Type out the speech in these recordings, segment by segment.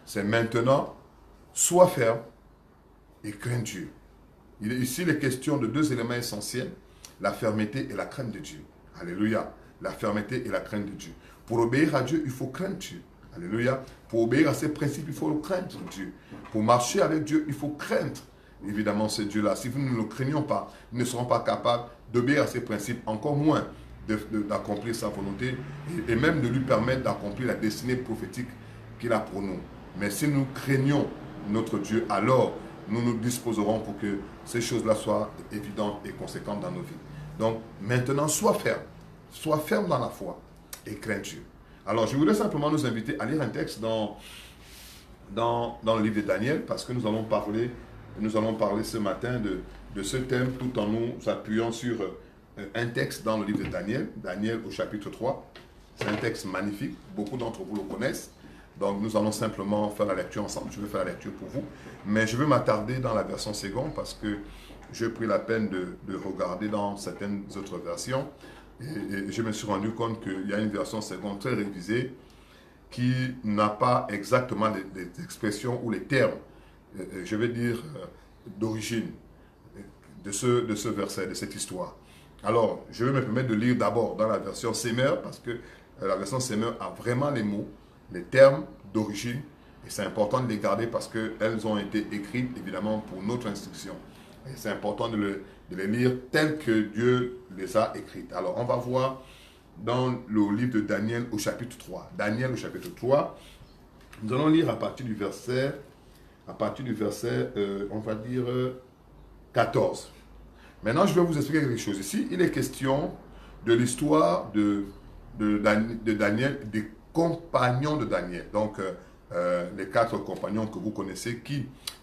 C'est maintenant, sois ferme et crains Dieu. Ici, il est question de deux éléments essentiels, la fermeté et la crainte de Dieu. Alléluia. La fermeté et la crainte de Dieu. Pour obéir à Dieu, il faut craindre Dieu. Alléluia. Pour obéir à ses principes, il faut craindre Dieu. Pour marcher avec Dieu, il faut craindre évidemment ce Dieu-là. Si nous ne le craignons pas, nous ne serons pas capables d'obéir à ses principes, encore moins d'accomplir sa volonté et même de lui permettre d'accomplir la destinée prophétique qu'il a pour nous. Mais si nous craignons notre Dieu, alors nous nous disposerons pour que ces choses-là soient évidentes et conséquentes dans nos vies. Donc maintenant, sois ferme dans la foi et crains Dieu. Alors je voudrais simplement nous inviter à lire un texte dans le livre de Daniel, parce que nous allons parler ce matin de ce thème tout en nous appuyant sur un texte dans le livre de Daniel, Daniel au chapitre 3. C'est un texte magnifique, beaucoup d'entre vous le connaissent. Donc nous allons simplement faire la lecture ensemble. Je vais faire la lecture pour vous, mais je vais m'attarder dans la version seconde parce que j'ai pris la peine de regarder dans certaines autres versions et je me suis rendu compte qu'il y a une version seconde très révisée qui n'a pas exactement les expressions ou les termes, je vais dire, d'origine de ce verset, de cette histoire. Alors, je vais me permettre de lire d'abord dans la version Semmer, parce que la version Semmer a vraiment les mots, les termes d'origine, et c'est important de les garder parce qu'elles ont été écrites, évidemment, pour notre instruction. Et c'est important de les lire telles que Dieu les a écrites. Alors, on va voir dans le livre de Daniel au chapitre 3. Daniel au chapitre 3, nous allons lire à partir du verset, on va dire, 14. Maintenant, je vais vous expliquer quelque chose. Ici, il est question de l'histoire de Daniel, des compagnons de Daniel. Donc, les 4 compagnons que vous connaissez,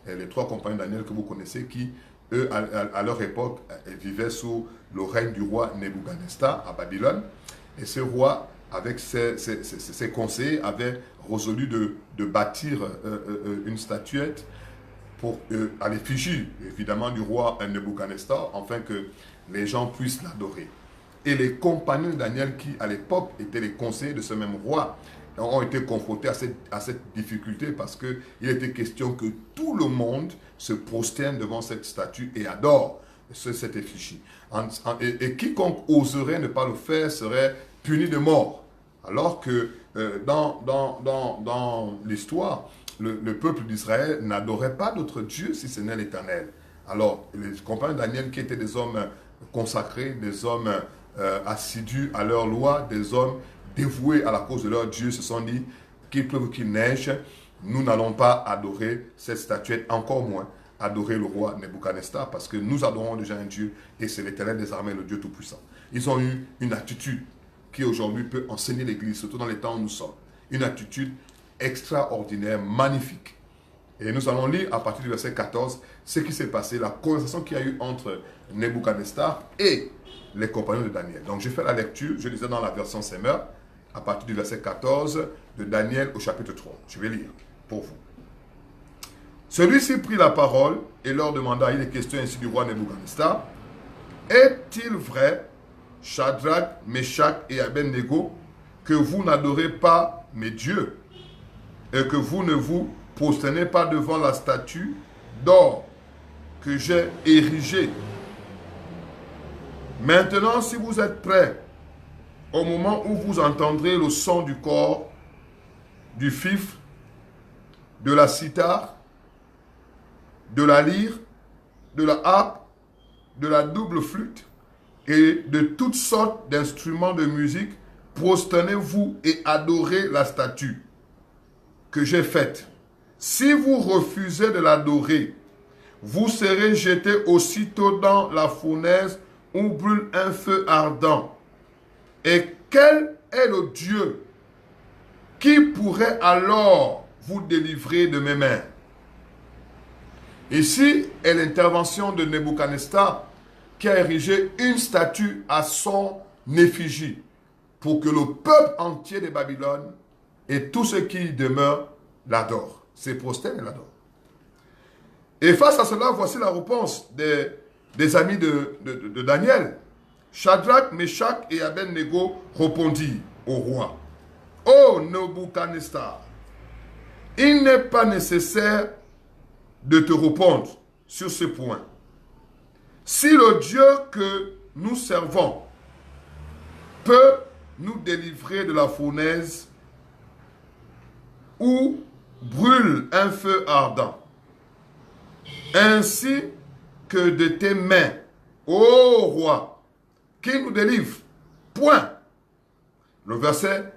les 3 compagnons de Daniel que vous connaissez, qui, eux, à leur époque, vivaient sous le règne du roi Nebuchadnezzar à Babylone. Et ce roi, avec ses conseillers, avait résolu de bâtir une statuette à l'effigie, évidemment, du roi Nebuchadnezzar, afin que les gens puissent l'adorer. Et les compagnons de Daniel, qui à l'époque étaient les conseillers de ce même roi, ont été confrontés à cette difficulté parce qu'il était question que tout le monde se prosterne devant cette statue et adore cette effigie. Et quiconque oserait ne pas le faire serait puni de mort. Alors que dans l'histoire, le peuple d'Israël n'adorait pas d'autre Dieu si ce n'est l'Éternel. Alors, les compagnons de Daniel, qui étaient des hommes consacrés, des hommes assidus à leur loi, des hommes dévoués à la cause de leur Dieu, se sont dit qu'il pleuve ou qu'il neige, nous n'allons pas adorer cette statuette, encore moins adorer le roi Nebuchadnezzar, parce que nous adorons déjà un Dieu et c'est l'Éternel des armées, le Dieu Tout-Puissant. Ils ont eu une attitude qui aujourd'hui peut enseigner l'Église, surtout dans les temps où nous sommes. Une attitude extraordinaire, magnifique. Et nous allons lire à partir du verset 14 ce qui s'est passé, la conversation qu'il y a eu entre Nebuchadnezzar et les compagnons de Daniel. Donc je fais la lecture, je lisais dans la version Semmer, à partir du verset 14 de Daniel au chapitre 3. Je vais lire pour vous. Celui-ci prit la parole et leur demanda, il est question ainsi du roi Nebuchadnezzar, est-il vrai, Shadrach, Meshach et Abednego, que vous n'adorez pas mes dieux et que vous ne vous prosternez pas devant la statue d'or que j'ai érigée? Maintenant, si vous êtes prêts, au moment où vous entendrez le son du cor, du fifre, de la cithare, de la lyre, de la harpe, de la double flûte et de toutes sortes d'instruments de musique, prosternez-vous et adorez la statue que j'ai faite. Si vous refusez de l'adorer, vous serez jetés aussitôt dans la fournaise où brûle un feu ardent. Et quel est le Dieu qui pourrait alors vous délivrer de mes mains? Ici est l'intervention de Nebuchadnezzar qui a érigé une statue à son effigie pour que le peuple entier de Babylone et tous ceux qui y demeurent l'adorent. Se prosternent et l'adorent. Et face à cela, voici la réponse des amis de Daniel. Shadrach, Meshach et Abednego répondirent au roi: Ô Nebuchadnezzar, Il n'est pas nécessaire de te répondre sur ce point. Si le Dieu que nous servons peut nous délivrer de la fournaise où brûle un feu ardent, ainsi que de tes mains, ô roi, qui nous délivre. Point. Le verset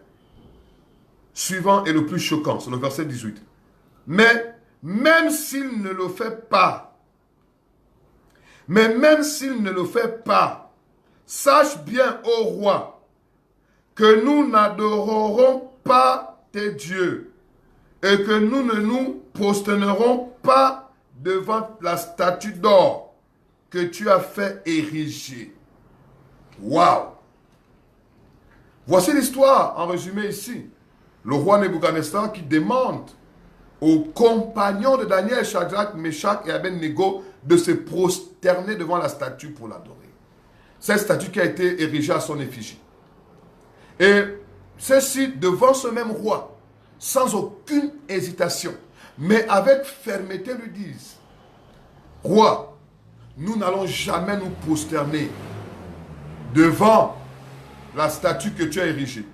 suivant est le plus choquant, c'est le verset 18. Mais même s'il ne le fait pas, sache bien, ô roi, que nous n'adorerons pas tes dieux et que nous ne nous prosternerons pas devant la statue d'or que tu as fait ériger. Waouh! Voici l'histoire en résumé ici. Le roi Nebuchadnezzar qui demande aux compagnons de Daniel, Shadrach, Meshach et Abednego de se prosterner devant la statue pour l'adorer. Cette statue qui a été érigée à son effigie. Et ceux-ci, devant ce même roi, sans aucune hésitation, mais avec fermeté, lui disent, « Roi, nous n'allons jamais nous prosterner devant la statue que tu as érigée.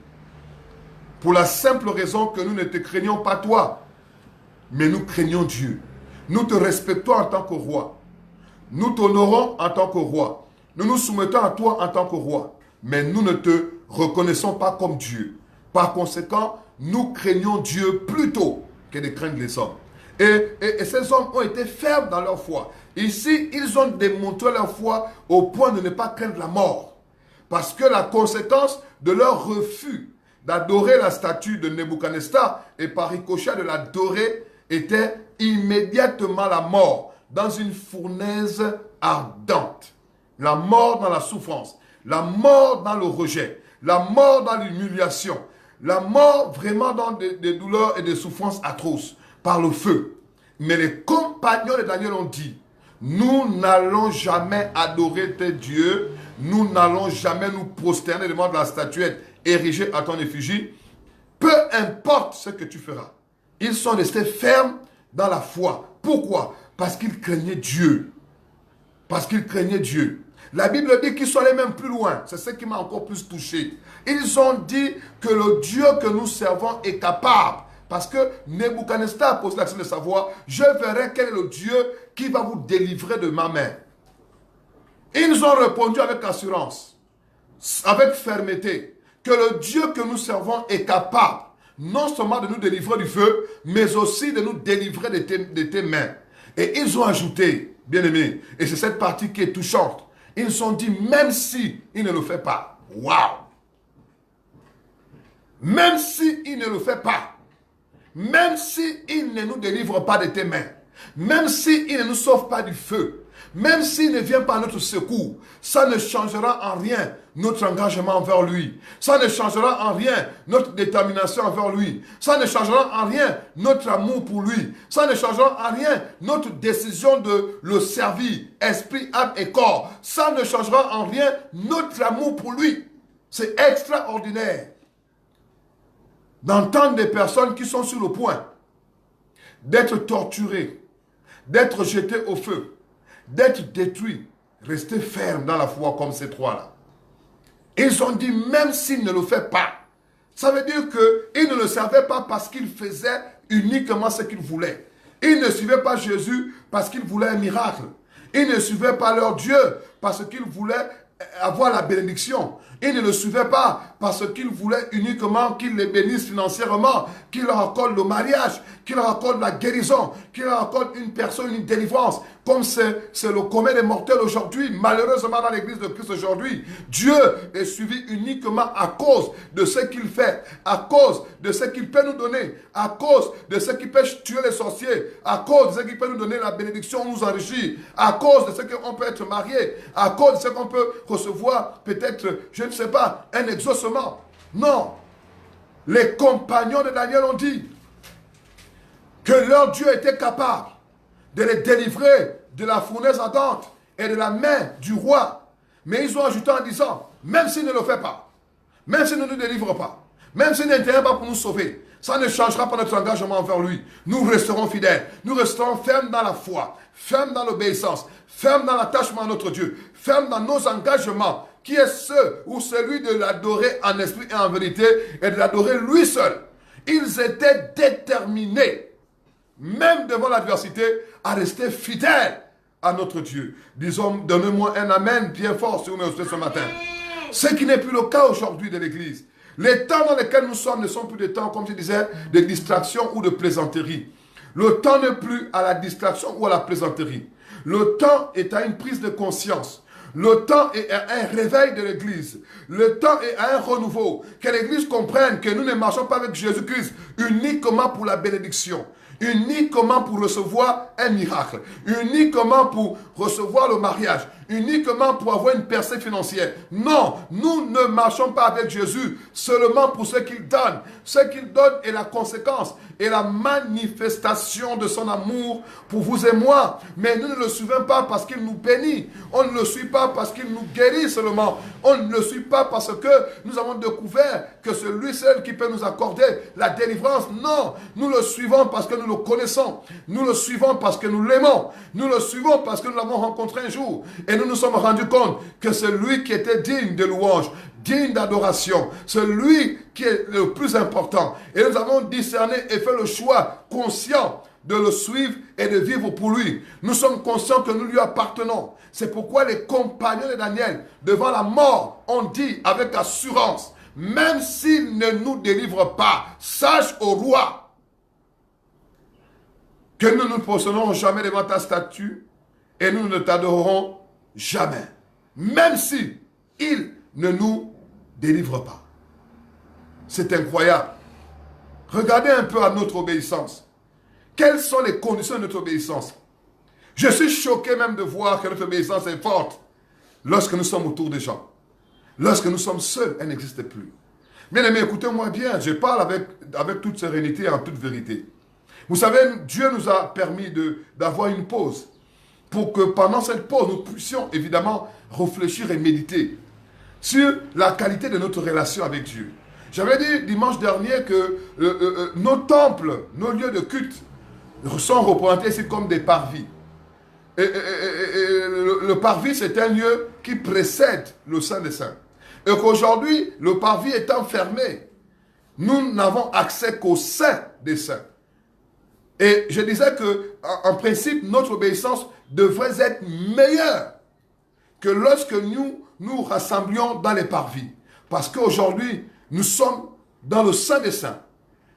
Pour la simple raison que nous ne te craignons pas toi, mais nous craignons Dieu. Nous te respectons en tant que roi. Nous t'honorons en tant que roi. Nous nous soumettons à toi en tant que roi. Mais nous ne te reconnaissons pas comme Dieu. Par conséquent, nous craignons Dieu plutôt que de craindre les hommes. Et ces hommes ont été fermes dans leur foi. Ici, ils ont démontré leur foi au point de ne pas craindre la mort. Parce que la conséquence de leur refus d'adorer la statue de Nebuchadnezzar et par ricochet de l'adorer était immédiatement la mort dans une fournaise ardente. La mort dans la souffrance, la mort dans le rejet, la mort dans l'humiliation, la mort vraiment dans des douleurs et des souffrances atroces par le feu. Mais les compagnons de Daniel ont dit, nous n'allons jamais adorer tes dieux, nous n'allons jamais nous prosterner devant la statuette érigée à ton effigie, peu importe ce que tu feras. Ils sont restés fermes dans la foi. Pourquoi? Parce qu'ils craignaient Dieu. Parce qu'ils craignaient Dieu. La Bible dit qu'ils sont allés même plus loin. C'est ce qui m'a encore plus touché. Ils ont dit que le Dieu que nous servons est capable. Parce que Nebuchadnezzar a posé la question de savoir, je verrai quel est le Dieu qui va vous délivrer de ma main. Ils ont répondu avec assurance, avec fermeté, que le Dieu que nous servons est capable, non seulement de nous délivrer du feu, mais aussi de nous délivrer de tes mains. Et ils ont ajouté, bien aimé, et c'est cette partie qui est touchante, ils ont dit, même si il ne le fait pas, waouh! Même si il ne le fait pas, même si il ne nous délivre pas de tes mains, même si il ne nous sauve pas du feu, même s'il ne vient pas à notre secours, ça ne changera en rien notre engagement envers lui. Ça ne changera en rien notre détermination envers lui. Ça ne changera en rien notre amour pour lui. Ça ne changera en rien notre décision de le servir, esprit, âme et corps. Ça ne changera en rien notre amour pour lui. C'est extraordinaire d'entendre des personnes qui sont sur le point d'être torturées, d'être jetées au feu, d'être détruits, rester fermes dans la foi comme ces trois-là. Ils ont dit, même s'il ne le fait pas, ça veut dire qu'ils ne le servaient pas parce qu'ils faisaient uniquement ce qu'ils voulaient. Ils ne suivaient pas Jésus parce qu'ils voulaient un miracle. Ils ne suivaient pas leur Dieu parce qu'ils voulaient avoir la bénédiction. Ils ne le suivaient pas parce qu'ils voulaient uniquement qu'il les bénisse financièrement, qu'il leur accorde le mariage, qu'il leur accorde la guérison, qu'il leur accorde une personne, une délivrance, comme c'est le commun des mortels aujourd'hui. Malheureusement dans l'église de Christ aujourd'hui, Dieu est suivi uniquement à cause de ce qu'il fait, à cause de ce qu'il peut nous donner, à cause de ce qui peut tuer les sorciers, à cause de ce qui peut nous donner la bénédiction, nous enrichir, à cause de ce qu'on peut être marié, à cause de ce qu'on peut recevoir peut-être, je ne sais pas, un exaucement. Non. Les compagnons de Daniel ont dit que leur Dieu était capable de les délivrer de la fournaise ardente et de la main du roi. Mais ils ont ajouté en disant, même s'il ne le fait pas, même s'il ne nous délivre pas, Même s'il n'intervient pas pour nous sauver, ça ne changera pas notre engagement envers lui. Nous resterons fidèles. Nous resterons fermes dans la foi, fermes dans l'obéissance, fermes dans l'attachement à notre Dieu, fermes dans nos engagements, qui est celui de l'adorer en esprit et en vérité, et de l'adorer lui seul. Ils étaient déterminés, même devant l'adversité, à rester fidèles à notre Dieu. Disons, donnez-moi un amen bien fort si vous me ce matin. Ce qui n'est plus le cas aujourd'hui de l'Église. Les temps dans lesquels nous sommes ne sont plus des temps, comme je disais, de distraction ou de plaisanterie. Le temps n'est plus à la distraction ou à la plaisanterie. Le temps est à une prise de conscience. Le temps est à un réveil de l'Église. Le temps est à un renouveau. Que l'Église comprenne que nous ne marchons pas avec Jésus-Christ uniquement pour la bénédiction, uniquement pour recevoir un miracle, uniquement pour recevoir le mariage, uniquement pour avoir une percée financière. Non, nous ne marchons pas avec Jésus seulement pour ce qu'il donne. Ce qu'il donne est la conséquence et la manifestation de son amour pour vous et moi. Mais nous ne le suivons pas parce qu'il nous bénit. On ne le suit pas parce qu'il nous guérit seulement. On ne le suit pas parce que nous avons découvert que c'est lui seul qui peut nous accorder la délivrance. Non, nous le suivons parce que nous le connaissons. Nous le suivons parce que nous l'aimons. Nous le suivons parce que nous l'avons rencontré un jour. Et nous nous sommes rendus compte que c'est lui qui était digne de louange, digne d'adoration. C'est lui qui est le plus important. Et nous avons discerné et fait le choix conscient de le suivre et de vivre pour lui. Nous sommes conscients que nous lui appartenons. C'est pourquoi les compagnons de Daniel, devant la mort, ont dit avec assurance, même s'il ne nous délivre pas, sache au roi que nous ne nous posternerons jamais devant ta statue et nous ne t'adorerons jamais. Même si il ne nous délivre pas. C'est incroyable. Regardez un peu à notre obéissance. Quelles sont les conditions de notre obéissance? Je suis choqué même de voir que notre obéissance est forte lorsque nous sommes autour des gens. Lorsque nous sommes seuls, elle n'existe plus. Bien aimés, écoutez-moi bien, je parle avec toute sérénité et en toute vérité. Vous savez, Dieu nous a permis d'avoir une pause pour que pendant cette pause, nous puissions évidemment réfléchir et méditer sur la qualité de notre relation avec Dieu. J'avais dit dimanche dernier que nos temples, nos lieux de culte sont représentés ici comme des parvis. Le parvis, c'est un lieu qui précède le Saint des Saints. Et qu'aujourd'hui, le parvis étant fermé, nous n'avons accès qu'au Saint des Saints. Et je disais que, en principe, notre obéissance devrait être meilleure que lorsque nous nous rassemblions dans les parvis. Parce qu'aujourd'hui, nous sommes dans le Saint des Saints.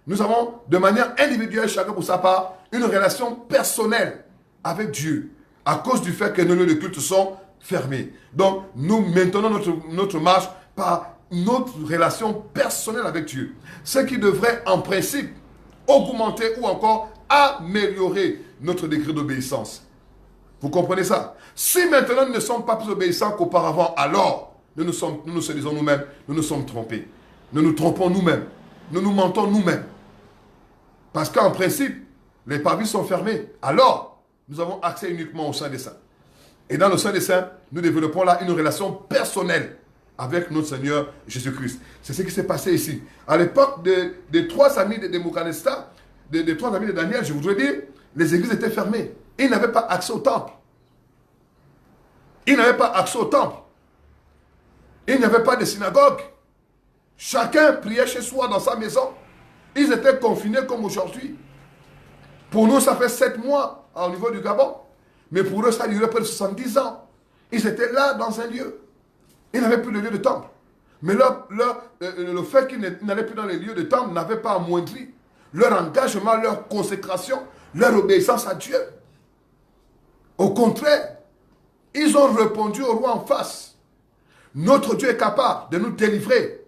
Nous avons, de manière individuelle, chacun pour sa part, une relation personnelle avec Dieu, à cause du fait que nos lieux de culte sont fermés. Donc, nous maintenons notre marche par notre relation personnelle avec Dieu. Ce qui devrait, en principe, augmenter ou encore améliorer notre degré d'obéissance. Vous comprenez ça? Si maintenant nous ne sommes pas plus obéissants qu'auparavant, alors nous nous séduisons nous-mêmes, nous nous sommes trompés. Nous nous trompons nous-mêmes. Nous nous mentons nous-mêmes. Parce qu'en principe, les parvis sont fermés. Alors, nous avons accès uniquement au Saint des Saints. Et dans le Saint des Saints, nous développons là une relation personnelle avec notre Seigneur Jésus-Christ. C'est ce qui s'est passé ici. À l'époque des trois amis de Nebuchadnezzar, des trois amis de Daniel, je voudrais dire, les églises étaient fermées. Ils n'avaient pas accès au temple. Ils n'avaient pas accès au temple. Il n'y avait pas de synagogue. Chacun priait chez soi dans sa maison. Ils étaient confinés comme aujourd'hui. Pour nous, ça fait 7 mois au niveau du Gabon. Mais pour eux, ça a duré près de 70 ans. Ils étaient là dans un lieu. Ils n'avaient plus de lieu de temple. Mais le fait qu'ils n'allaient plus dans les lieux de temple n'avait pas amoindri leur engagement, leur consécration, leur obéissance à Dieu. Au contraire, ils ont répondu au roi en face. Notre Dieu est capable de nous délivrer,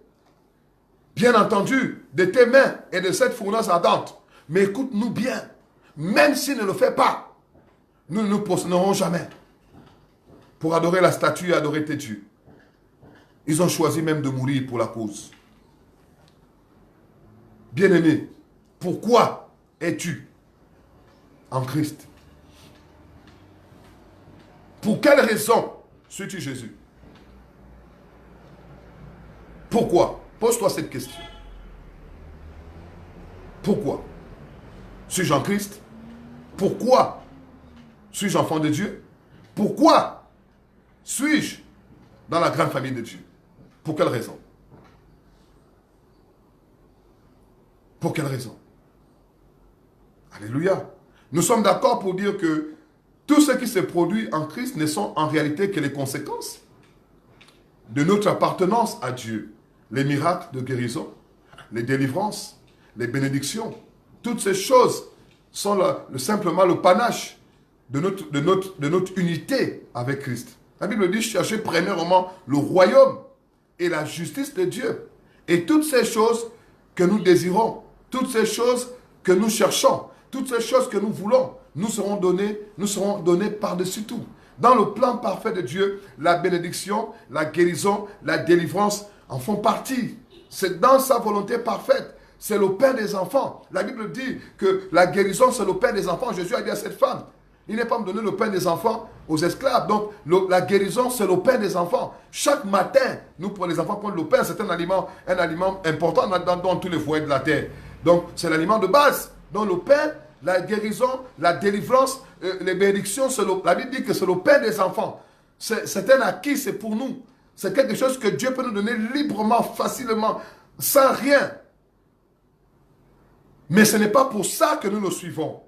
bien entendu, de tes mains et de cette fournaise ardente. Mais écoute-nous bien, même s'il ne le fait pas, nous ne nous posternerons jamais pour adorer la statue et adorer tes dieux. Ils ont choisi même de mourir pour la cause. Bien-aimé, pourquoi es-tu en Christ? Pour quelle raison suis-tu Jésus? Pourquoi? Pose-toi cette question. Pourquoi? Suis-je en Christ? Pourquoi suis-je enfant de Dieu? Pourquoi suis-je dans la grande famille de Dieu? Pour quelle raison? Pour quelle raison? Alléluia. Nous sommes d'accord pour dire que tout ce qui se produit en Christ ne sont en réalité que les conséquences de notre appartenance à Dieu. Les miracles de guérison, les délivrances, les bénédictions, toutes ces choses sont simplement le panache de notre unité avec Christ. La Bible dit, cherchez premièrement le royaume et la justice de Dieu. Et toutes ces choses que nous désirons, toutes ces choses que nous cherchons, toutes ces choses que nous voulons, nous seront données par-dessus tout. Dans le plan parfait de Dieu, la bénédiction, la guérison, la délivrance en font partie. C'est dans sa volonté parfaite. C'est le Père des enfants. La Bible dit que la guérison, c'est le Père des enfants. Jésus a dit à cette femme, il n'est pas me donner le pain des enfants aux esclaves. Donc, la guérison, c'est le pain des enfants. Chaque matin, nous, pour les enfants, prendre le pain, c'est un aliment important dans tous les foyers de la terre. Donc, c'est l'aliment de base. Donc, le pain, la guérison, la délivrance, les bénédictions, la Bible dit que c'est le pain des enfants. C'est un acquis, c'est pour nous. C'est quelque chose que Dieu peut nous donner librement, facilement, sans rien. Mais ce n'est pas pour ça que nous le suivons.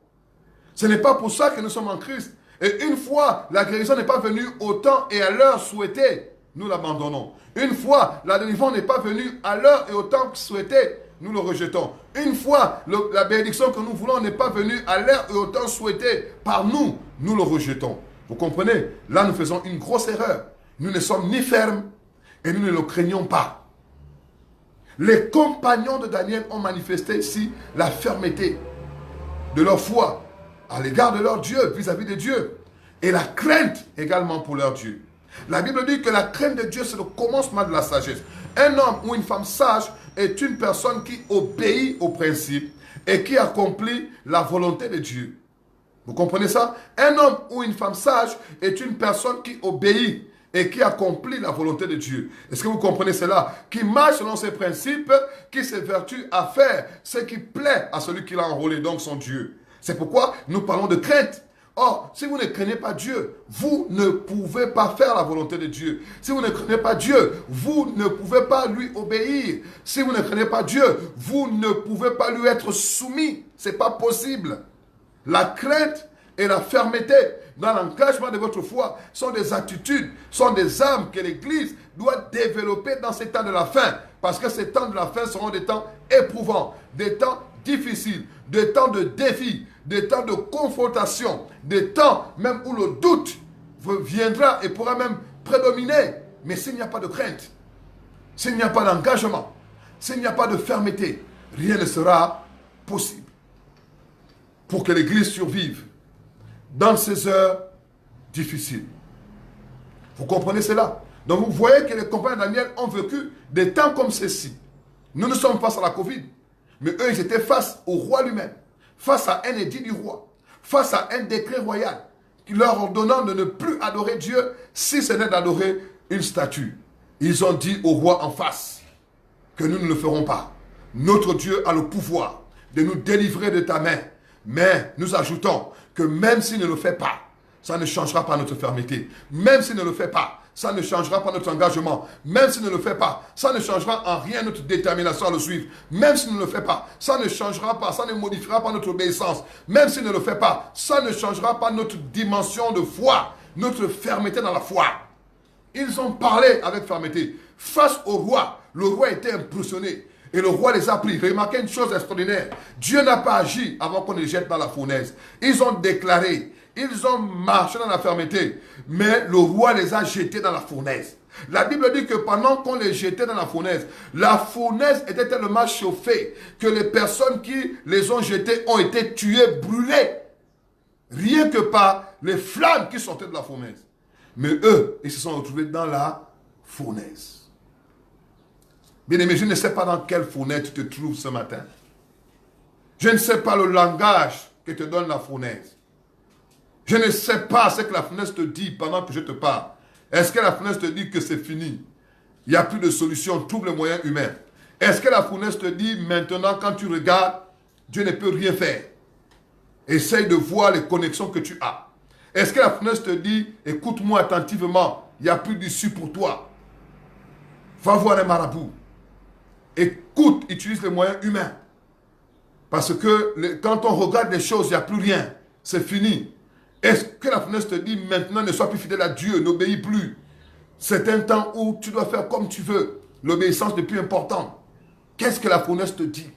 Ce n'est pas pour ça que nous sommes en Christ. Et une fois la guérison n'est pas venue au temps et à l'heure souhaitée, nous l'abandonnons. Une fois la délivrance n'est pas venue à l'heure et au temps souhaité, nous le rejetons. Une fois la bénédiction que nous voulons n'est pas venue à l'heure et au temps souhaité par nous, nous le rejetons. Vous comprenez? Là, nous faisons une grosse erreur. Nous ne sommes ni fermes et nous ne le craignons pas. Les compagnons de Daniel ont manifesté ici la fermeté de leur foi à l'égard de leur Dieu, vis-à-vis de Dieu. Et la crainte également pour leur Dieu. La Bible dit que la crainte de Dieu, c'est le commencement de la sagesse. Un homme ou une femme sage est une personne qui obéit aux principes et qui accomplit la volonté de Dieu. Vous comprenez ça? Un homme ou une femme sage est une personne qui obéit et qui accomplit la volonté de Dieu. Est-ce que vous comprenez cela? Qui marche selon ses principes, qui s'évertue à faire ce qui plaît à celui qui l'a enrôlé, donc son Dieu. C'est pourquoi nous parlons de crainte. Or, si vous ne craignez pas Dieu, vous ne pouvez pas faire la volonté de Dieu. Si vous ne craignez pas Dieu, vous ne pouvez pas lui obéir. Si vous ne craignez pas Dieu, vous ne pouvez pas lui être soumis. Ce n'est pas possible. La crainte et la fermeté dans l'engagement de votre foi sont des attitudes, sont des âmes que l'Église doit développer dans ces temps de la fin. Parce que ces temps de la fin seront des temps éprouvants, des temps difficiles, des temps de défis, des temps de confrontation, des temps même où le doute viendra et pourra même prédominer. Mais s'il n'y a pas de crainte, s'il n'y a pas d'engagement, s'il n'y a pas de fermeté, rien ne sera possible pour que l'Église survive dans ces heures difficiles. Vous comprenez cela? Donc vous voyez que les compagnons de Daniel ont vécu des temps comme ceci. Nous ne sommes face à la Covid, mais eux ils étaient face au roi lui-même, face à un édit du roi, face à un décret royal qui leur ordonnant de ne plus adorer Dieu si ce n'est d'adorer une statue. Ils ont dit au roi en face que nous ne le ferons pas. Notre Dieu a le pouvoir de nous délivrer de ta main. Mais nous ajoutons que même s'il ne le fait pas, ça ne changera pas notre fermeté. Même s'il ne le fait pas, ça ne changera pas notre engagement. Même s'il ne le fait pas, ça ne changera en rien notre détermination à le suivre. Même s'il ne le fait pas, ça ne changera pas, ça ne modifiera pas notre obéissance. Même s'il ne le fait pas, ça ne changera pas notre dimension de foi, notre fermeté dans la foi. Ils ont parlé avec fermeté. Face au roi, le roi était impressionné. Et le roi les a pris. Remarquez une chose extraordinaire. Dieu n'a pas agi avant qu'on les jette dans la fournaise. Ils ont déclaré. Ils ont marché dans la fermeté. Mais le roi les a jetés dans la fournaise. La Bible dit que pendant qu'on les jetait dans la fournaise était tellement chauffée que les personnes qui les ont jetés ont été tuées, brûlées. Rien que par les flammes qui sortaient de la fournaise. Mais eux, ils se sont retrouvés dans la fournaise. Bien-aimé, je ne sais pas dans quelle fournaise tu te trouves ce matin. Je ne sais pas le langage que te donne la fournaise. Je ne sais pas ce que la fournaise te dit pendant que je te parle. Est-ce que la fournaise te dit que c'est fini? Il n'y a plus de solution, trouve les moyens humains. Est-ce que la fournaise te dit maintenant quand tu regardes, Dieu ne peut rien faire. Essaye de voir les connexions que tu as. Est-ce que la fournaise te dit, écoute-moi attentivement, il n'y a plus d'issue pour toi. Va voir les marabouts. Écoute, utilise les moyens humains. Parce que quand on regarde les choses, il n'y a plus rien. C'est fini. Est-ce que la fournaise te dit, maintenant ne sois plus fidèle à Dieu, n'obéis plus. C'est un temps où tu dois faire comme tu veux. L'obéissance n'est plus importante. Qu'est-ce que la fournaise te dit?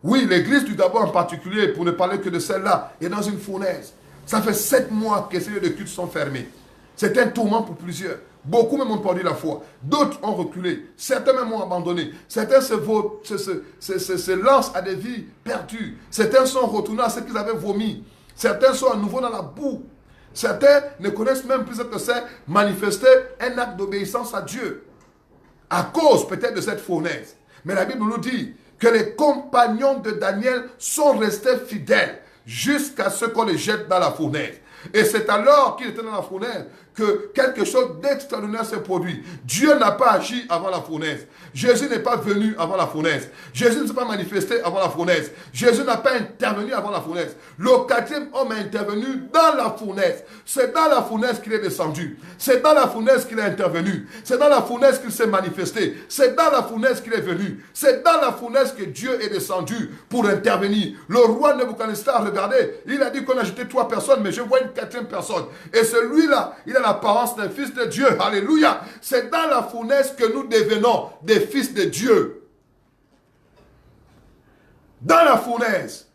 Oui, l'église du Gabon en particulier, pour ne parler que de celle-là, est dans une fournaise. Ça fait 7 mois que ces lieux de culte sont fermés. C'est un tourment pour plusieurs. Beaucoup même ont perdu la foi. D'autres ont reculé. Certains même ont abandonné. Certains se lancent à des vies perdues. Certains sont retournés à ce qu'ils avaient vomi. Certains sont à nouveau dans la boue. Certains ne connaissent même plus ce que c'est manifester un acte d'obéissance à Dieu. À cause peut-être de cette fournaise. Mais la Bible nous dit que les compagnons de Daniel sont restés fidèles jusqu'à ce qu'on les jette dans la fournaise. Et c'est alors qu'il était dans la fournaise que quelque chose d'extraordinaire s'est produit. Dieu n'a pas agi avant la fournaise. Jésus n'est pas venu avant la fournaise. Jésus ne s'est pas manifesté avant la fournaise. Jésus n'a pas intervenu avant la fournaise. Le 4e homme a intervenu dans la fournaise. C'est dans la fournaise qu'il est descendu. C'est dans la fournaise qu'il est intervenu. C'est dans la fournaise qu'il s'est manifesté. C'est dans la fournaise qu'il est venu. C'est dans la fournaise que Dieu est descendu pour intervenir. Le roi Nebuchadnezzar, regardez, il a dit qu'on a jeté 3 personnes, mais je vois une 4e personne. Et celui-là, il a l'apparence d'un fils de Dieu. Alléluia. C'est dans la fournaise que nous devenons des fils de Dieu. Dans la fournaise,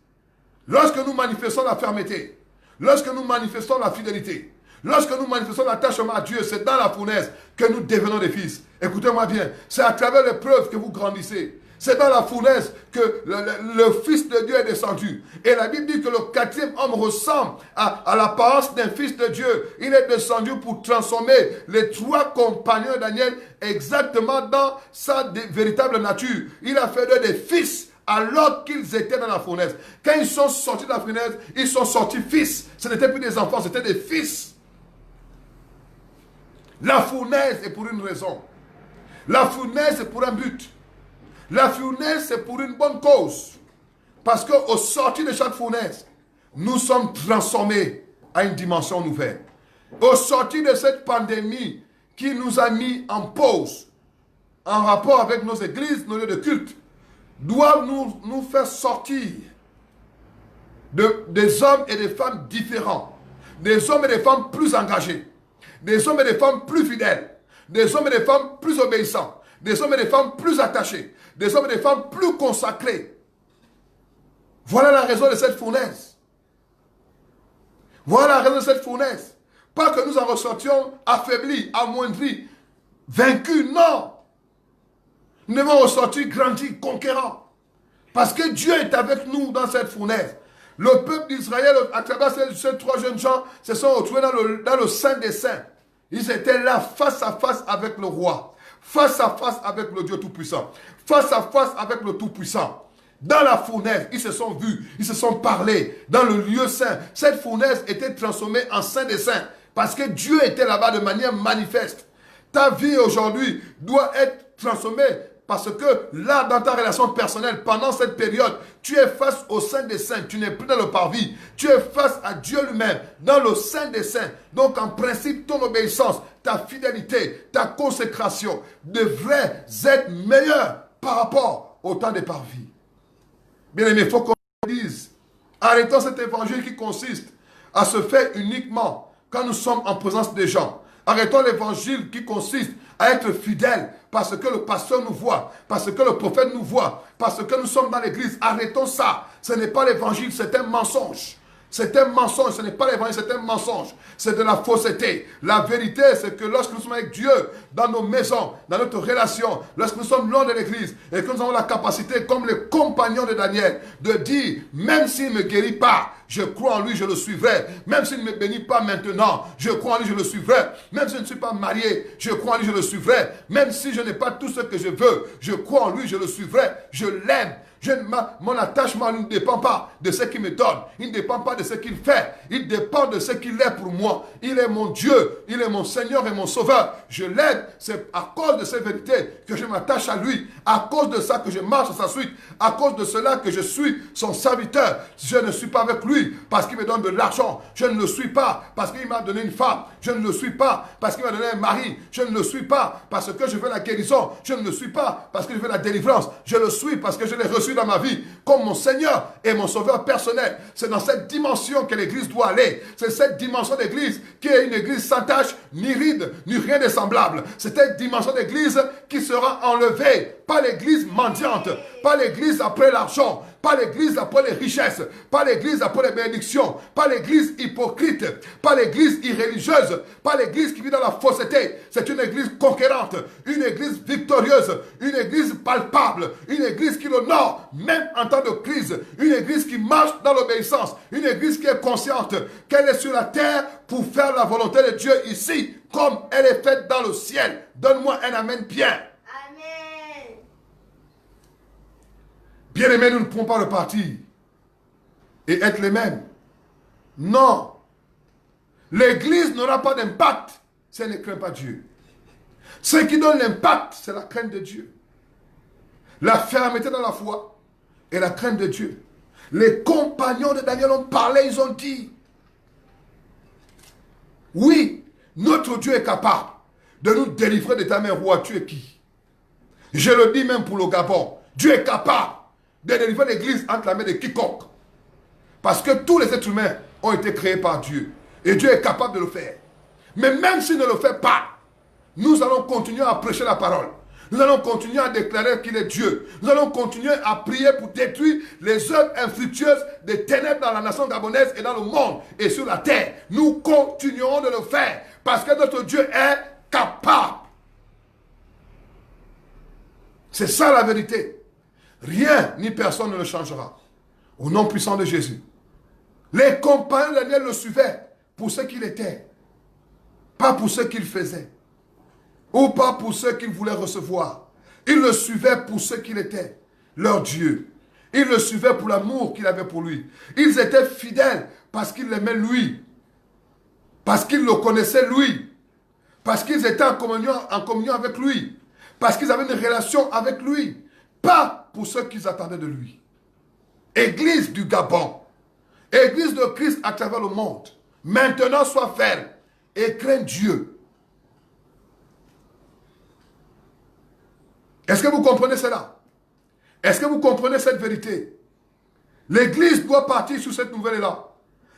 lorsque nous manifestons la fermeté, lorsque nous manifestons la fidélité, lorsque nous manifestons l'attachement à Dieu, c'est dans la fournaise que nous devenons des fils. Écoutez-moi bien, c'est à travers l'épreuve que vous grandissez. C'est dans la fournaise que le Fils de Dieu est descendu. Et la Bible dit que le 4e homme ressemble à l'apparence d'un Fils de Dieu. Il est descendu pour transformer les 3 compagnons de Daniel exactement dans sa véritable nature. Il a fait d'eux des fils alors qu'ils étaient dans la fournaise. Quand ils sont sortis de la fournaise, ils sont sortis fils. Ce n'étaient plus des enfants, c'était des fils. La fournaise est pour une raison. La fournaise est pour un but. La fournaise, c'est pour une bonne cause. Parce qu'au sortir de chaque fournaise, nous sommes transformés à une dimension nouvelle. Au sortir de cette pandémie qui nous a mis en pause, en rapport avec nos églises, nos lieux de culte, doivent nous faire sortir des hommes et des femmes différents. Des hommes et des femmes plus engagés. Des hommes et des femmes plus fidèles. Des hommes et des femmes plus obéissants. Des hommes et des femmes plus attachés. Des hommes et des femmes plus consacrés. Voilà la raison de cette fournaise. Voilà la raison de cette fournaise. Pas que nous en ressortions affaiblis, amoindris, vaincus, non. Nous devons ressortir grandis, conquérants. Parce que Dieu est avec nous dans cette fournaise. Le peuple d'Israël, à travers ces 3 jeunes gens, se sont retrouvés dans le Saint des Saints. Ils étaient là face à face avec le roi. Face à face avec le Dieu Tout-Puissant. Face à face avec le Tout-Puissant. Dans la fournaise, ils se sont vus, ils se sont parlé. Dans le lieu saint, cette fournaise était transformée en Saint des Saints. Parce que Dieu était là-bas de manière manifeste. Ta vie aujourd'hui doit être transformée. Parce que là, dans ta relation personnelle, pendant cette période, tu es face au Saint des Saints. Tu n'es plus dans le parvis. Tu es face à Dieu lui-même, dans le Saint des Saints. Donc, en principe, ton obéissance, ta fidélité, ta consécration devrait être meilleure par rapport au temps des parvis. Bien aimé, il faut qu'on dise, arrêtons cet évangile qui consiste à se faire uniquement quand nous sommes en présence des gens. Arrêtons l'évangile qui consiste à être fidèle parce que le pasteur nous voit, parce que le prophète nous voit, parce que nous sommes dans l'église. Arrêtons ça. Ce n'est pas l'évangile, c'est un mensonge. C'est un mensonge, ce n'est pas l'évangile, c'est un mensonge. C'est de la fausseté. La vérité, c'est que lorsque nous sommes avec Dieu, dans nos maisons, dans notre relation, lorsque nous sommes loin de l'église, et que nous avons la capacité, comme les compagnons de Daniel, de dire, même s'il ne me guérit pas, Je crois en lui, je le suivrai. Même s'il ne me bénit pas maintenant, je crois en lui, je le suivrai. Même si je ne suis pas marié, je crois en lui, je le suivrai. Même si je n'ai pas tout ce que je veux, je crois en lui, je le suivrai. Je l'aime. Mon attachement ne dépend pas de ce qu'il me donne. Il ne dépend pas de ce qu'il fait. Il dépend de ce qu'il est pour moi. Il est mon Dieu. Il est mon Seigneur et mon Sauveur. Je l'aide. C'est à cause de ces vérités que je m'attache à lui. À cause de ça que je marche à sa suite. À cause de cela que je suis son serviteur. Je ne suis pas avec lui parce qu'il me donne de l'argent. Je ne le suis pas parce qu'il m'a donné une femme. Je ne le suis pas parce qu'il m'a donné un mari. Je ne le suis pas parce que je veux la guérison. Je ne le suis pas parce que je veux la délivrance. Je le suis parce que je l'ai reçu dans ma vie comme mon Seigneur et mon Sauveur personnel. C'est dans cette dimension que l'Église doit aller. C'est cette dimension d'Église qui est une Église sans tache, ni ride, ni rien de semblable. C'est cette dimension d'Église qui sera enlevée. Pas l'Église mendiante, pas l'Église après l'argent, pas l'Église après les richesses, pas l'Église après les bénédictions, pas l'Église hypocrite, pas l'Église irreligieuse, pas l'Église qui vit dans la fausseté. C'est une Église conquérante, une Église victorieuse, une Église palpable, une Église qui l'honore, même en temps de crise, une Église qui marche dans l'obéissance, une Église qui est consciente qu'elle est sur la terre pour faire la volonté de Dieu ici, comme elle est faite dans le ciel. Donne-moi un amen bien. Bien-aimés, nous ne pouvons pas repartir et être les mêmes. Non. L'Église n'aura pas d'impact si elle ne craint pas Dieu. Ce qui donne l'impact, c'est la crainte de Dieu. La fermeté dans la foi et la crainte de Dieu. Les compagnons de Daniel ont parlé, ils ont dit, oui, notre Dieu est capable de nous délivrer de ta main, roi. Tu es qui? Je le dis même pour le Gabon. Dieu est capable de délivrer l'Église entre la main de quiconque. Parce que tous les êtres humains ont été créés par Dieu. Et Dieu est capable de le faire. Mais même s'il ne le fait pas, nous allons continuer à prêcher la parole. Nous allons continuer à déclarer qu'il est Dieu. Nous allons continuer à prier pour détruire les œuvres infructueuses des ténèbres dans la nation gabonaise et dans le monde et sur la terre. Nous continuerons de le faire parce que notre Dieu est capable. C'est ça la vérité. Rien ni personne ne le changera. Au nom puissant de Jésus. Les compagnons de Daniel le suivaient pour ce qu'il était. Pas pour ce qu'il faisait. Ou pas pour ce qu'il voulait recevoir. Ils le suivaient pour ce qu'il était. Leur Dieu. Ils le suivaient pour l'amour qu'il avait pour lui. Ils étaient fidèles parce qu'ils l'aimaient lui. Parce qu'ils le connaissaient lui. Parce qu'ils étaient en communion avec lui. Parce qu'ils avaient une relation avec lui. Pas pour ce qu'ils attendaient de lui. Église du Gabon. Église de Christ à travers le monde. Maintenant, sois ferme et crains Dieu. Est-ce que vous comprenez cela? Est-ce que vous comprenez cette vérité? L'Église doit partir sur cette nouvelle-là.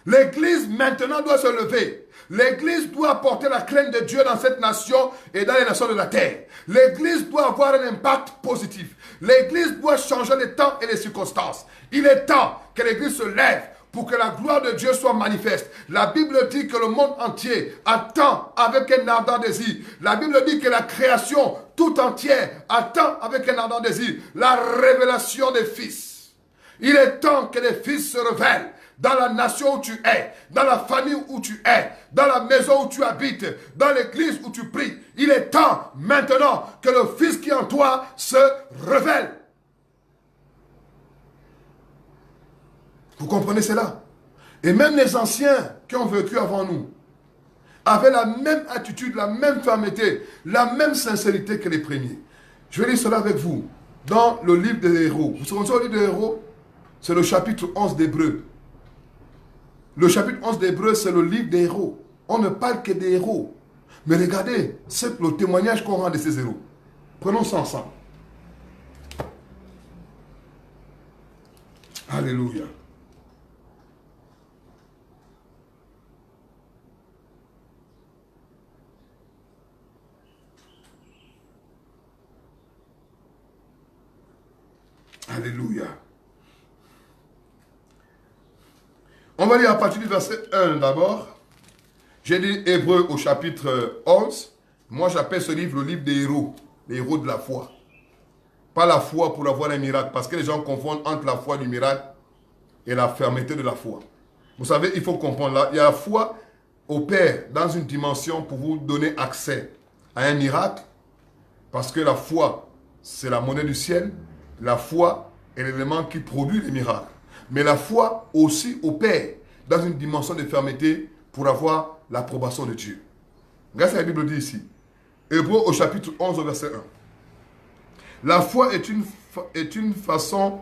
L'Église maintenant doit se lever. L'Église doit apporter la crainte de Dieu dans cette nation et dans les nations de la terre. L'Église doit avoir un impact positif. L'Église doit changer les temps et les circonstances. Il est temps que l'Église se lève pour que la gloire de Dieu soit manifeste. La Bible dit que le monde entier attend avec un ardent désir. La Bible dit que la création tout entière attend avec un ardent désir la révélation des fils. Il est temps que les fils se révèlent. Dans la nation où tu es, dans la famille où tu es, dans la maison où tu habites, dans l'église où tu pries. Il est temps maintenant que le Fils qui est en toi se révèle. Vous comprenez cela? Et même les anciens qui ont vécu avant nous avaient la même attitude, la même fermeté, la même sincérité que les premiers. Je vais lire cela avec vous dans le livre des Héros. Vous savez le livre des Héros? C'est le chapitre 11 d'Hébreux. Le chapitre 11 d'Hébreux, c'est le livre des héros. On ne parle que des héros. Mais regardez, c'est le témoignage qu'on rend de ces héros. Prenons ça ensemble. Alléluia. Alléluia. On va lire à partir du verset 1 d'abord. J'ai lu Hébreux au chapitre 11. Moi, j'appelle ce livre le livre des héros. Les héros de la foi. Pas la foi pour avoir un miracle. Parce que les gens confondent entre la foi du miracle et la fermeté de la foi. Vous savez, il faut comprendre là, il y a la foi opère dans une dimension pour vous donner accès à un miracle, parce que la foi, c'est la monnaie du ciel. La foi est l'élément qui produit les miracles. Mais la foi aussi opère dans une dimension de fermeté pour avoir l'approbation de Dieu. Regardez ce que la Bible dit ici. Hébreux au chapitre 11 au verset 1. La foi est une façon,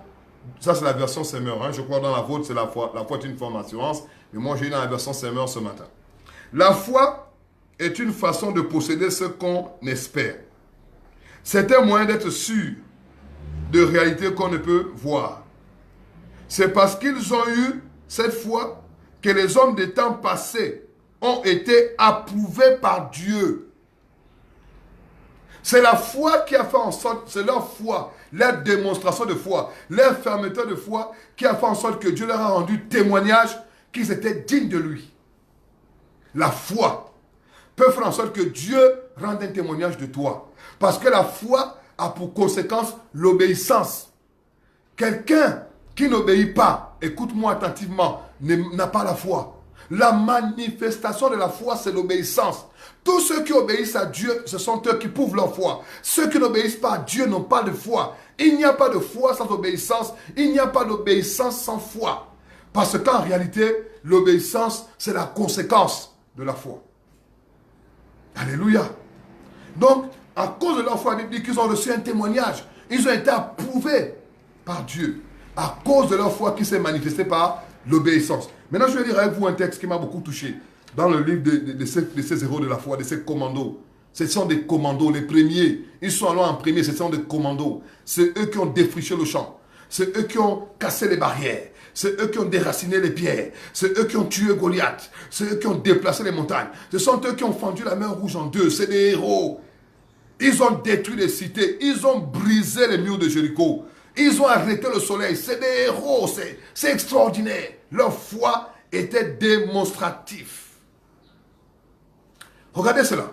ça c'est la version Semeur, hein, je crois dans la vôtre c'est la foi est une forme d'assurance, mais moi j'ai eu dans la version Semeur ce matin. La foi est une façon de posséder ce qu'on espère. C'est un moyen d'être sûr de réalités qu'on ne peut voir. C'est parce qu'ils ont eu cette foi que les hommes des temps passés ont été approuvés par Dieu. C'est la foi qui a fait en sorte, c'est leur foi, leur démonstration de foi, leur fermeté de foi qui a fait en sorte que Dieu leur a rendu témoignage qu'ils étaient dignes de lui. La foi peut faire en sorte que Dieu rende un témoignage de toi. Parce que la foi a pour conséquence l'obéissance. Quelqu'un qui n'obéit pas, écoute-moi attentivement, n'a pas la foi. La manifestation de la foi, c'est l'obéissance. Tous ceux qui obéissent à Dieu, ce sont eux qui prouvent leur foi. Ceux qui n'obéissent pas à Dieu n'ont pas de foi. Il n'y a pas de foi sans obéissance. Il n'y a pas d'obéissance sans foi. Parce qu'en réalité, l'obéissance, c'est la conséquence de la foi. Alléluia. Donc, à cause de leur foi, la Bible dit qu'ils ont reçu un témoignage. Ils ont été approuvés par Dieu. À cause de leur foi qui s'est manifestée par l'obéissance. Maintenant, je vais lire avec vous un texte qui m'a beaucoup touché. Dans le livre de ces héros de la foi, de ces commandos. Ce sont des commandos, les premiers. Ils sont allés en premier, ce sont des commandos. C'est eux qui ont défriché le champ. C'est eux qui ont cassé les barrières. C'est eux qui ont déraciné les pierres. C'est eux qui ont tué Goliath. C'est eux qui ont déplacé les montagnes. Ce sont eux qui ont fendu la mer Rouge en deux. C'est des héros. Ils ont détruit les cités. Ils ont brisé les murs de Jéricho. Ils ont arrêté le soleil. C'est des héros. C'est extraordinaire. Leur foi était démonstrative. Regardez cela.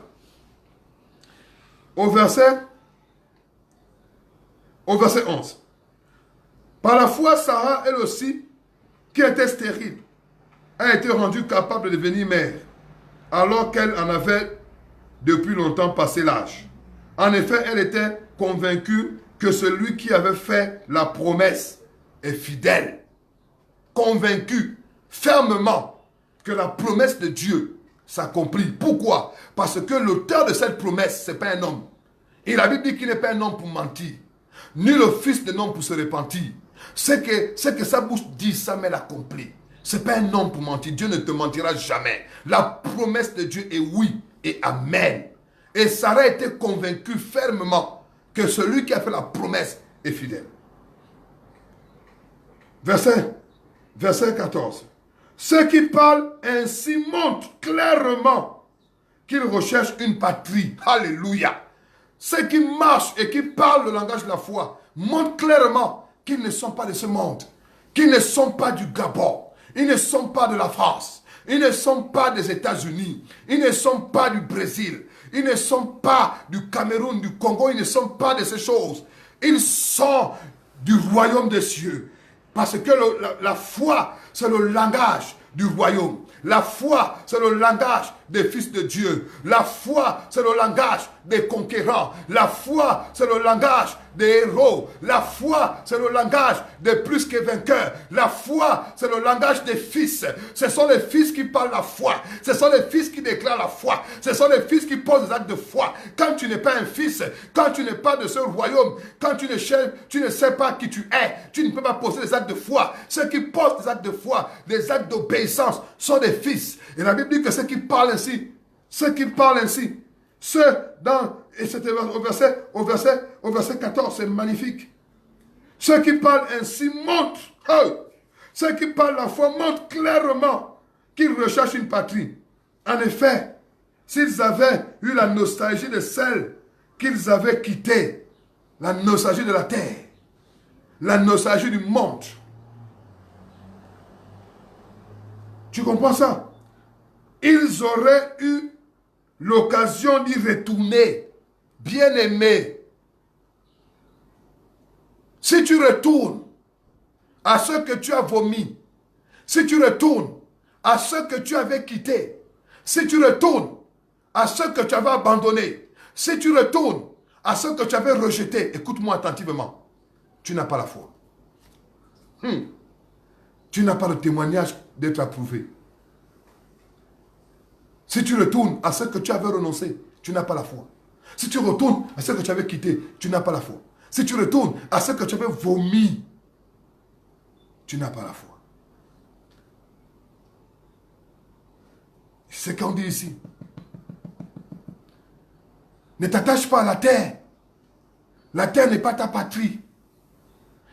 Au verset 11. Par la foi, Sarah, elle aussi, qui était stérile, a été rendue capable de devenir mère, alors qu'elle en avait depuis longtemps passé l'âge. En effet, elle était convaincue que celui qui avait fait la promesse est fidèle. Convaincue fermement que la promesse de Dieu s'accomplit. Pourquoi? Parce que l'auteur de cette promesse, ce n'est pas un homme. Et la Bible dit qu'il n'est pas un homme pour mentir, ni le fils d'un homme pour se repentir. Ce que sa bouche dit, ça met l'accompli. Ce n'est pas un homme pour mentir. Dieu ne te mentira jamais. La promesse de Dieu est oui et amen. Et Sarah était convaincue fermement que celui qui a fait la promesse est fidèle. Verset 14. Ceux qui parlent ainsi montrent clairement qu'ils recherchent une patrie. Alléluia. Ceux qui marchent et qui parlent le langage de la foi montrent clairement qu'ils ne sont pas de ce monde. Qu'ils ne sont pas du Gabon. Ils ne sont pas de la France. Ils ne sont pas des États-Unis. Ils ne sont pas du Brésil. Ils ne sont pas du Cameroun, du Congo. Ils ne sont pas de ces choses. Ils sont du royaume des cieux. Parce que la foi, c'est le langage du royaume. La foi, c'est le langage des fils de Dieu. La foi, c'est le langage des conquérants. La foi, c'est le langage des héros. La foi, c'est le langage des plus que vainqueurs. La foi, c'est le langage des fils. Ce sont les fils qui parlent la foi. Ce sont les fils qui déclarent la foi. Ce sont les fils qui posent des actes de foi. Quand tu n'es pas un fils, quand tu n'es pas de ce royaume, quand tu ne sais pas qui tu es, tu ne peux pas poser des actes de foi. Ceux qui posent des actes de foi, des actes d'obéissance, sont des fils. Et la Bible dit que ceux qui parlent ainsi, et c'était au verset 14, c'est magnifique. Ceux qui parlent ainsi montrent, ceux qui parlent la foi montrent clairement qu'ils recherchent une patrie. En effet, s'ils avaient eu la nostalgie de celle qu'ils avaient quittée, la nostalgie de la terre, la nostalgie du monde. Tu comprends ça? Ils auraient eu l'occasion d'y retourner. Bien-aimé, si tu retournes à ce que tu as vomi, si tu retournes à ceux que tu avais quittés, si tu retournes à ceux que tu avais abandonnés, si tu retournes à ceux que tu avais rejetés, écoute-moi attentivement, tu n'as pas la foi. Tu n'as pas le témoignage d'être approuvé. Si tu retournes à ceux que tu avais renoncé, tu n'as pas la foi. Si tu retournes à ceux que tu avais quittés, tu n'as pas la foi. Si tu retournes à ceux que tu avais vomi, tu n'as pas la foi. C'est ce qu'on dit ici. Ne t'attache pas à la terre. La terre n'est pas ta patrie.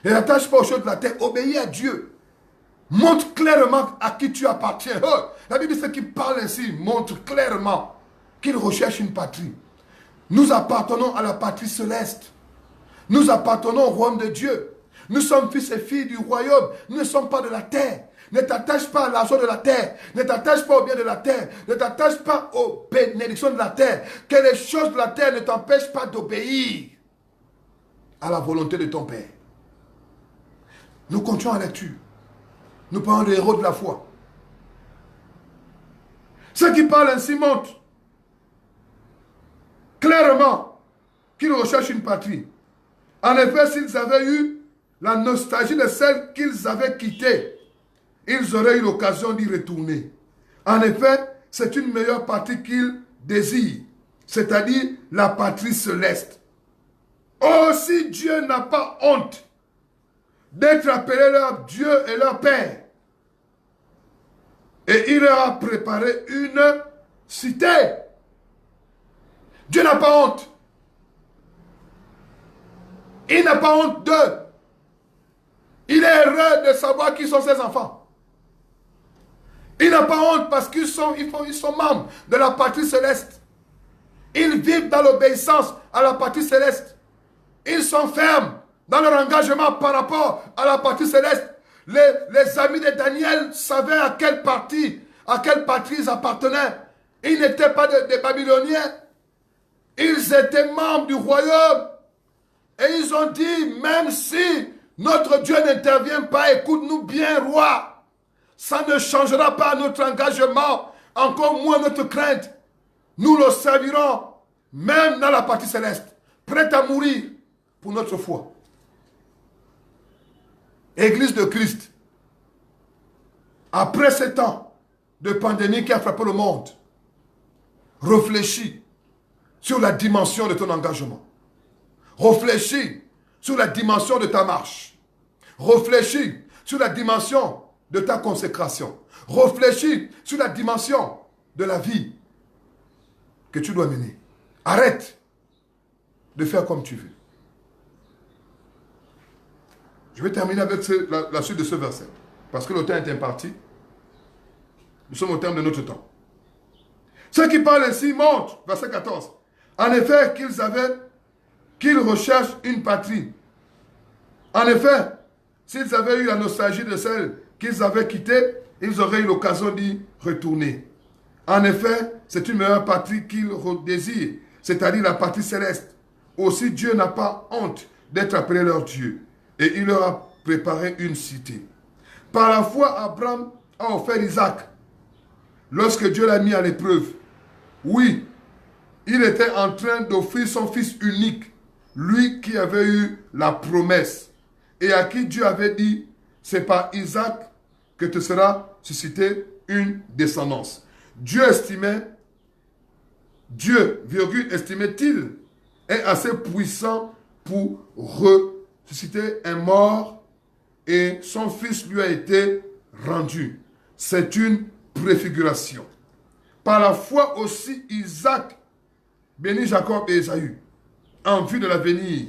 Ne t'attache pas aux choses de la terre. Obéis à Dieu. Montre clairement à qui tu appartiens. Oh, la Bible, ceux qui parlent ainsi, montre clairement qu'ils recherchent une patrie. Nous appartenons à la patrie céleste. Nous appartenons au royaume de Dieu. Nous sommes fils et filles du royaume. Nous ne sommes pas de la terre. Ne t'attache pas à l'argent de la terre. Ne t'attache pas au bien de la terre. Ne t'attache pas aux bénédictions de la terre. Que les choses de la terre ne t'empêchent pas d'obéir à la volonté de ton Père. Nous continuons la lecture. Nous parlons des héros de la foi. Ceux qui parlent ainsi montrent clairement qu'ils recherchent une patrie. En effet, s'ils avaient eu la nostalgie de celle qu'ils avaient quittée, ils auraient eu l'occasion d'y retourner. En effet, c'est une meilleure patrie qu'ils désirent, c'est-à-dire la patrie céleste. Oh, si Dieu n'a pas honte d'être appelé leur Dieu et leur Père, et il leur a préparé une cité. Dieu n'a pas honte. Il n'a pas honte d'eux. Il est heureux de savoir qui sont ses enfants. Il n'a pas honte parce qu'ils sont membres de la patrie céleste. Ils vivent dans l'obéissance à la patrie céleste. Ils sont fermes dans leur engagement par rapport à la patrie céleste. Les amis de Daniel savaient à quelle patrie ils appartenaient. Ils n'étaient pas des Babyloniens. Ils étaient membres du royaume. Et ils ont dit, même si notre Dieu n'intervient pas, écoute-nous bien, roi. Ça ne changera pas notre engagement, encore moins notre crainte. Nous le servirons, même dans la partie céleste, prêts à mourir pour notre foi. Église de Christ, après ce temps de pandémie qui a frappé le monde, réfléchis sur la dimension de ton engagement. Réfléchis sur la dimension de ta marche. Réfléchis sur la dimension de ta consécration. Réfléchis sur la dimension de la vie que tu dois mener. Arrête de faire comme tu veux. Je vais terminer avec la suite de ce verset. Parce que le temps est imparti. Nous sommes au terme de notre temps. Ceux qui parlent ainsi montrent, verset 14, en effet qu'ils recherchent une patrie. En effet, s'ils avaient eu la nostalgie de celle qu'ils avaient quittée, ils auraient eu l'occasion d'y retourner. En effet, c'est une meilleure patrie qu'ils désirent, c'est-à-dire la patrie céleste. Aussi, Dieu n'a pas honte d'être appelé leur Dieu. Et il leur a préparé une cité. Par la foi, Abraham a offert Isaac lorsque Dieu l'a mis à l'épreuve. Oui, il était en train d'offrir son fils unique, lui qui avait eu la promesse et à qui Dieu avait dit, c'est par Isaac que te sera suscitée une descendance. Dieu, estimait-il, est assez puissant pour ressusciter un mort et son fils lui a été rendu. C'est une préfiguration. Par la foi aussi, Isaac bénit Jacob et Ésaü en vue de l'avenir.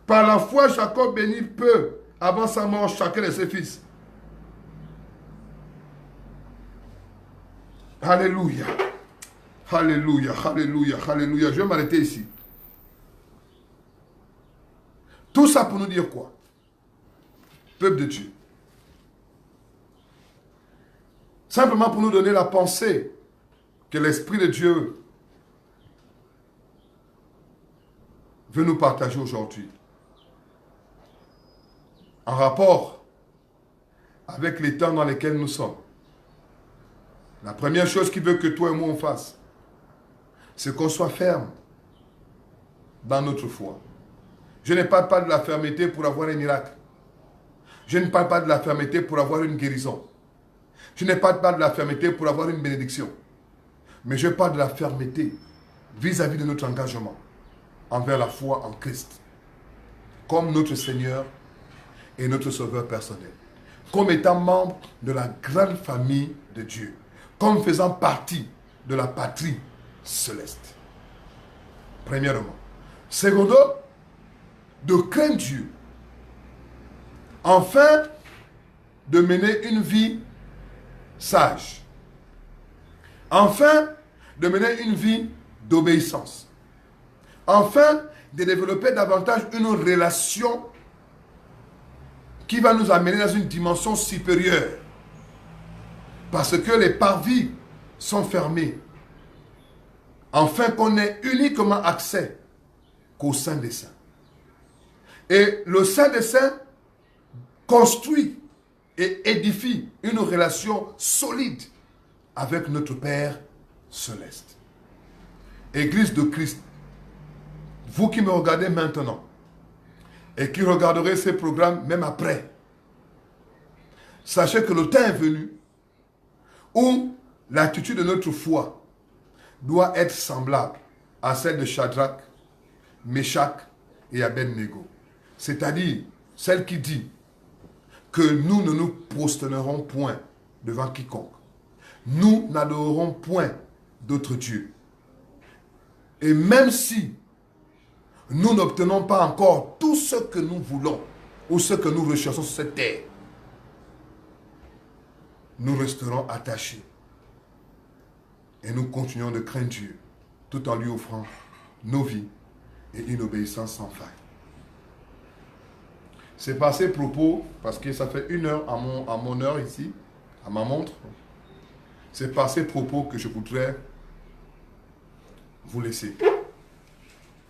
Par la foi, Jacob bénit peu avant sa mort chacun de ses fils. Alléluia. Alléluia, alléluia, alléluia. Je vais m'arrêter ici. Tout ça pour nous dire quoi? Peuple de Dieu. Simplement pour nous donner la pensée que l'Esprit de Dieu veut nous partager aujourd'hui. En rapport avec les temps dans lesquels nous sommes. La première chose qu'il veut que toi et moi on fasse, c'est qu'on soit ferme dans notre foi. Je ne parle pas de la fermeté pour avoir un miracle. Je ne parle pas de la fermeté pour avoir une guérison. Je ne parle pas de la fermeté pour avoir une bénédiction. Mais je parle de la fermeté vis-à-vis de notre engagement envers la foi en Christ, comme notre Seigneur et notre Sauveur personnel, comme étant membre de la grande famille de Dieu, comme faisant partie de la patrie céleste. Premièrement. Secondo, de craindre Dieu, afin de mener une vie sage, afin de mener une vie d'obéissance, afin de développer davantage une relation qui va nous amener dans une dimension supérieure, parce que les parvis sont fermés, afin qu'on ait uniquement accès qu'au Saint des Saints. Et le Saint des Saints construit et édifie une relation solide avec notre Père céleste. Église de Christ, vous qui me regardez maintenant et qui regarderez ces programmes même après, sachez que le temps est venu où l'attitude de notre foi doit être semblable à celle de Shadrach, Meshach et Abednego. C'est-à-dire celle qui dit que nous ne nous prosternerons point devant quiconque. Nous n'adorerons point d'autres dieux. Et même si nous n'obtenons pas encore tout ce que nous voulons ou ce que nous recherchons sur cette terre, nous resterons attachés et nous continuons de craindre Dieu tout en lui offrant nos vies et une obéissance sans faille. C'est par ces propos, parce que ça fait 1 heure à mon heure ici, à ma montre, c'est par ces propos que je voudrais vous laisser.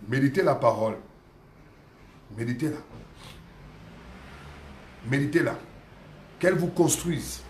Méditez la parole. Méditez-la. Méditez-la. Qu'elle vous construise.